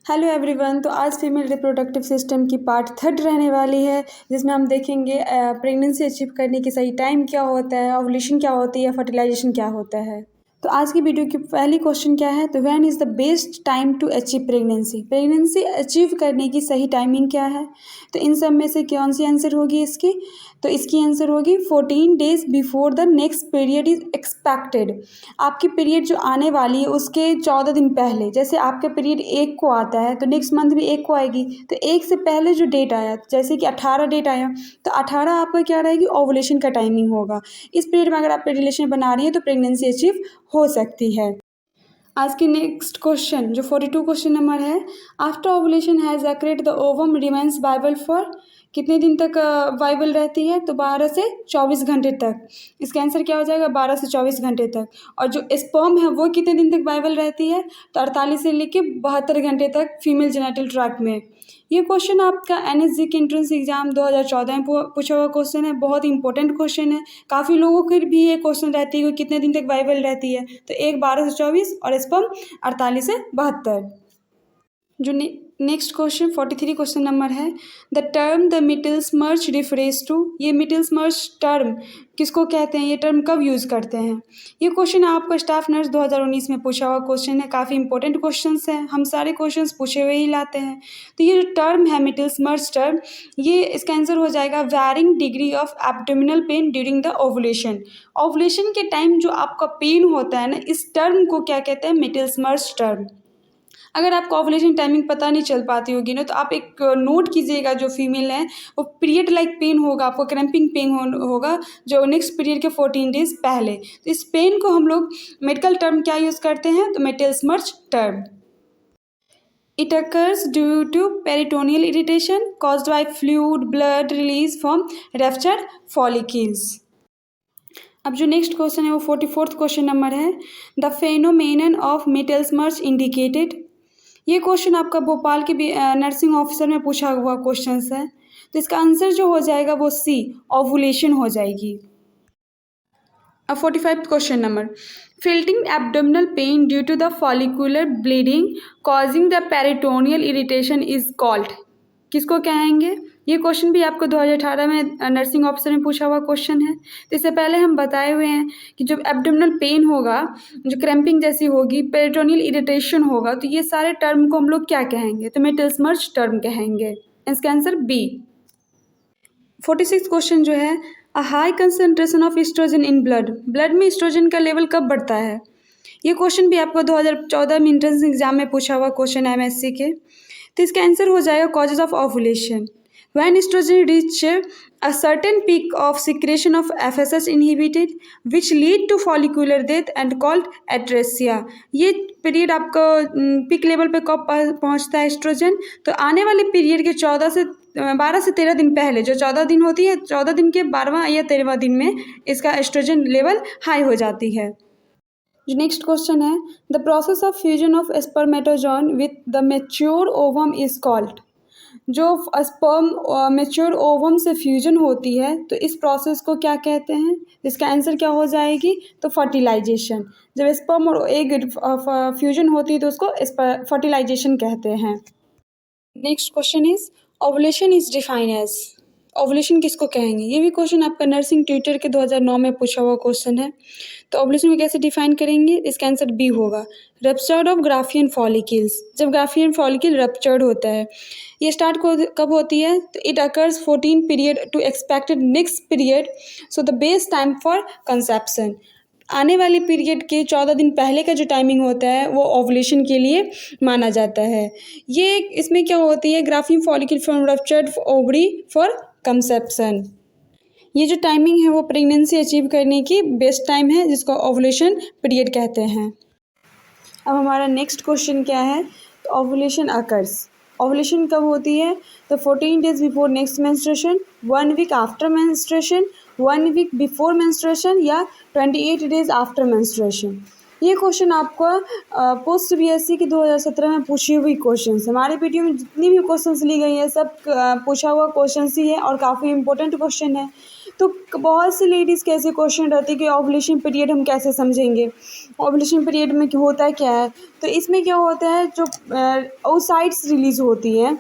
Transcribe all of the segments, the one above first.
Hello everyone. तो आज female reproductive system की पार्ट थर्ड रहने वाली है, जिसमें हम देखेंगे प्रेगनेंसी अचीव करने की सही टाइम क्या होता है, ओव्यूलेशन क्या होती है, फर्टिलाइजेशन क्या होता है। तो आज की वीडियो की पहली क्वेश्चन क्या है, तो when is the best time to achieve pregnancy. Pregnancy achieve करने की सही टाइमिंग क्या है। तो इन सब में से कौन सी आंसर होगी इसकी, तो इसकी आंसर होगी 14 days before the next period is expected. आपकी पीरियड जो आने वाली है उसके 14 दिन पहले, जैसे आपका पीरियड 1 को आता है तो नेक्स्ट मंथ भी 1 को आएगी, तो 1 से पहले जो डेट आया, जैसे कि 18 डेट आया, तो 18 आपका क्या रहेगी, ओवुलेशन का टाइमिंग होगा। इस पीरियड में अगर आप रिलेशन बना रही है तो प्रेगनेंसी अचीव हो सकती है। आज की नेक्स्ट क्वेश्चन जो 42 क्वेश्चन नंबर है, after ovulation has occurred the ovum remains viable for, कितने दिन तक वाइबल रहती है, तो 12 से 24 घंटे तक। इसका आंसर क्या हो जाएगा, 12 से 24 घंटे तक। और जो स्पर्म है वो कितने दिन तक वाइबल रहती है, तो 48 से लेकर 72 घंटे तक फीमेल जेनिटल ट्रैक्ट में। ये क्वेश्चन आपका एनएसजी के एंट्रेंस एग्जाम 2014 में पूछा हुआ क्वेश्चन है, बहुत इंपॉर्टेंट क्वेश्चन है। काफ़ी लोगों की भी ये क्वेश्चन रहती है कि कितने दिन तक वाइबल रहती है, तो एक 12 से 24 और स्पर्म 48 से 72। जो नेक्स्ट क्वेश्चन 43 क्वेश्चन नंबर है, the term the mittelschmerz refers to. ये मिडिल्स मर्ज टर्म किसको कहते हैं, ये टर्म कब यूज़ करते हैं। ये क्वेश्चन आपका स्टाफ नर्स 2019 में पूछा हुआ क्वेश्चन है, काफ़ी इंपॉर्टेंट क्वेश्चंस हैं, हम सारे क्वेश्चंस पूछे हुए ही लाते हैं। तो ये जो टर्म है मिडिल्स मर्ज टर्म, ये इसका आंसर हो जाएगा varying degree of abdominal pain during the ovulation. Ovulation के टाइम जो आपका पेन होता है ना, इस टर्म को क्या कहते हैं, मिडिल्स मर्ज टर्म। अगर आपको ओवुलेशन टाइमिंग पता नहीं चल पाती होगी ना, तो आप एक नोट कीजिएगा, जो फीमेल है वो पीरियड लाइक पेन होगा, आपको क्रैम्पिंग पेन होगा जो नेक्स्ट पीरियड के 14 डेज पहले। तो इस पेन को हम लोग मेडिकल टर्म क्या यूज़ करते हैं, तो मिडिल्स मर्ज term. It occurs due to peritoneal irritation caused by fluid blood release from ruptured follicles. अब जो नेक्स्ट क्वेश्चन है वो 44th क्वेश्चन नंबर है, the phenomenon of mittelschmerz indicated. ये क्वेश्चन आपका भोपाल के नर्सिंग ऑफिसर में पूछा हुआ क्वेश्चन है, तो इसका आंसर जो हो जाएगा वो सी, ओवुलेशन हो जाएगी। अब 45th क्वेश्चन नंबर, फिल्टिंग abdominal pain due to the follicular bleeding causing the peritoneal irritation is called, किसको कहेंगे। ये क्वेश्चन भी आपको 2018 में नर्सिंग ऑफिसर में पूछा हुआ क्वेश्चन है। तो इससे पहले हम बताए हुए हैं कि जो एब्डोमिनल पेन होगा, जो क्रैम्पिंग जैसी होगी, पेरिटोनियल इरिटेशन होगा, तो ये सारे टर्म को हम लोग क्या कहेंगे, तो मिडिल्स मर्ज टर्म कहेंगे। इसका आंसर बी। 46 क्वेश्चन जो है, a high concentration of oestrogen in blood, blood में एस्ट्रोजन का लेवल कब बढ़ता है। ये क्वेश्चन भी आपको 2014 में एंट्रेंस एग्जाम में पूछा हुआ क्वेश्चन है एमएससी के। तो इसका आंसर हो जाएगा causes of ovulation. When estrogen reach a certain peak of secretion of FSH inhibited which lead to follicular death and called atresia. ये पीरियड आपका पीक लेवल पे कब पहुंचता है एस्ट्रोजन, तो आने वाले पीरियड के 12 से 13 दिन पहले, जो 14 दिन होती है, 14 दिन के 12वां या 13वां दिन में इसका एस्ट्रोजन लेवल हाई हो जाती है। जो नेक्स्ट क्वेश्चन है, the process of fusion of spermatozoon with the mature ovum is called. जो स्पर्म मेच्योर ओवम से फ्यूजन होती है, तो इस प्रोसेस को क्या कहते हैं। इसका आंसर क्या हो जाएगी, तो फर्टिलाइजेशन। जब स्पर्म और एग फ्यूजन होती है तो उसको फर्टिलाइजेशन कहते हैं। Next question is, ovulation is defined as, ovulation किसको कहेंगे। ये भी क्वेश्चन आपका नर्सिंग ट्यूटर के 2009 में पूछा हुआ क्वेश्चन है। तो ओवुलेशन को कैसे डिफाइन करेंगे, इसका आंसर बी होगा, रप्चर्ड ऑफ ग्राफियन फॉलिकल्स। जब ग्राफियन फॉलिकल रप्चर्ड होता है, ये स्टार्ट कब होती है, तो it occurs 14 period to expected next period, so the best time for conception. आने वाले पीरियड के 14 दिन पहले का जो टाइमिंग होता है वो ओवुलेशन के लिए माना जाता है। ये इसमें क्या होती है, Graafian follicle from ruptured ovary for conception. ये जो टाइमिंग है वो प्रेगनेंसी अचीव करने की बेस्ट टाइम है, जिसको ओवुलेशन पीरियड कहते हैं। अब हमारा नेक्स्ट क्वेश्चन क्या है, तो ओवुलेशन अकर्स, ओवुलेशन कब होती है, तो 14 days before next menstruation, 1 week after menstruation, 1 week before menstruation, या 28 डेज आफ्टर मेंस्ट्रुएशन। ये क्वेश्चन आपका पोस्ट बीएससी के 2017 में पूछी हुई क्वेश्चन। हमारे वीडियो में जितनी भी क्वेश्चंस ली गई हैं सब पूछा हुआ क्वेश्चन ही है और काफ़ी इंपॉर्टेंट क्वेश्चन है। तो बहुत सी लेडीज़ के ऐसे क्वेश्चन रहते हैं कि ओवुलेशन पीरियड हम कैसे समझेंगे, ओवुलेशन पीरियड में होता क्या है। तो इसमें क्या होता है, जो oocytes रिलीज़ होती है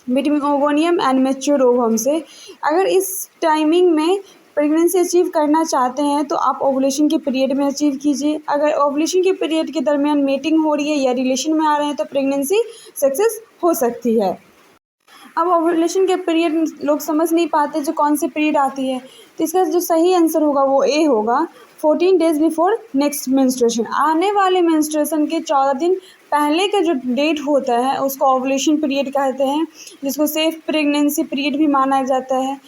बिटवीन ओवोनियम एंड मैच्योर ओवम से। अगर इस टाइमिंग में प्रेगनेंसी अचीव करना चाहते हैं तो आप ओवुलेशन के पीरियड में अचीव कीजिए। अगर ओवुलेशन के पीरियड के दरमियान मीटिंग हो रही है या रिलेशन में आ रहे हैं तो प्रेगनेंसी सक्सेस हो सकती है। अब ओवुलेशन के पीरियड लोग समझ नहीं पाते जो कौन सी पीरियड आती है, तो इसका जो सही आंसर होगा वो ए होगा, 14 डेज़ बिफोर नेक्स्ट मेंस्ट्रुएशन। आने वाले मेंस्ट्रुएशन के 14 दिन पहले का जो डेट होता है उसको ओवुलेशन पीरियड कहते हैं, जिसको सेफ प्रेगनेंसी पीरियड भी माना जाता है।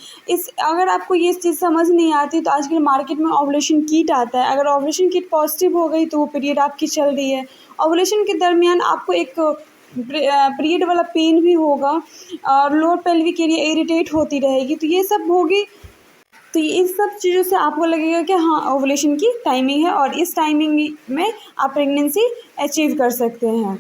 अगर आपको ये चीज़ समझ नहीं आती तो आजकल मार्केट में ओवुलेशन किट आता है। अगर ओवुलेशन किट पॉजिटिव हो गई तो वो पीरियड आपकी चल रही है। ओवुलेशन के दरमियान आपको एक पीरियड वाला पेन भी होगा और लोअर पेल्विक एरिया इरिटेट होती रहेगी, तो ये सब होगी। तो ये इस सब चीज़ों से आपको लगेगा कि हाँ ओवुलेशन की टाइमिंग है और इस टाइमिंग में आप प्रेगनेंसी अचीव कर सकते हैं।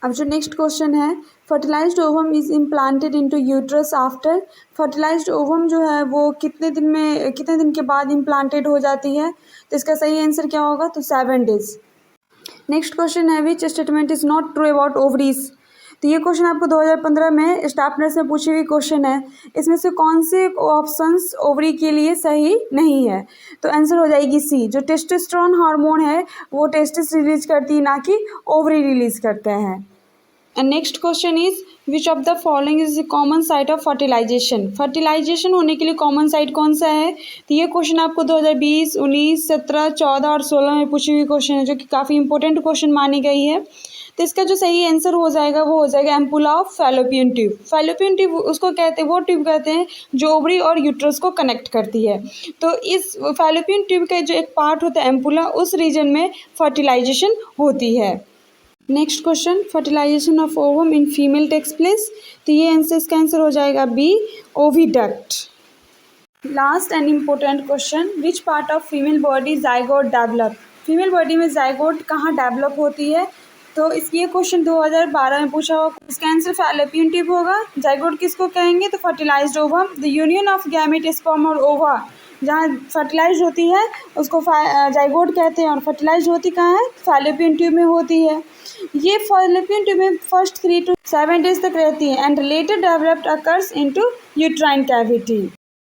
अब जो नेक्स्ट क्वेश्चन है, fertilized ovum is implanted into uterus after. Fertilized ovum जो है वो कितने दिन के बाद इम्प्लांटेड हो जाती है, तो इसका सही आंसर क्या होगा, तो 7 डेज़। नेक्स्ट क्वेश्चन है, which statement is not true about ovaries. तो ये क्वेश्चन आपको 2015 में स्टाफ नर्स में पूछी हुई क्वेश्चन है। इसमें से कौन से ऑप्शंस ओवरी के लिए सही नहीं है, तो आंसर हो जाएगी सी। जो टेस्टोस्टेरोन हार्मोन है वो टेस्टिस रिलीज करती है, ना कि ओवरी रिलीज करते हैं। And next question is which of the following is the common site of fertilization. Fertilization होने के लिए कॉमन साइट कौन सा है, तो ये क्वेश्चन आपको 2020, 19, 17, 14 और 16 में पूछी हुई क्वेश्चन है, जो कि काफ़ी इंपॉर्टेंट क्वेश्चन मानी गई है। तो इसका जो सही आंसर हो जाएगा वो हो जाएगा ampulla of fallopian tube. Fallopian tube उसको कहते हैं, वो ट्यूब कहते हैं जो ओवरी और यूट्रस को कनेक्ट करती है। तो इस फैलोपियन ट्यूब का जो एक पार्ट होता है एम्पुला, उस रीजन में फर्टिलाइजेशन होती है। Next question, fertilization of ovum in female takes place. तो ये आंसर, इसका आंसर हो जाएगा B, oviduct. Last and important question, which part of female body zygote develop. Female body में जाइगोट कहाँ डेवलप होती है, तो ये क्वेश्चन 2012 में पूछा हुआ। इसका आंसर फैलोपियन ट्यूब होगा। जाइगोट किसको कहेंगे, तो fertilised ovum, the union of gamete sperm और ओवा, जहाँ फर्टिलाइज होती है उसको जाइगोट कहते हैं, और फर्टिलाइज होती कहाँ है, फैलोपियन ट्यूब में होती है। ये फैलोपियन ट्यूब में फर्स्ट 3 to 7 डेज तक रहती है and later developed occurs into uterine cavity.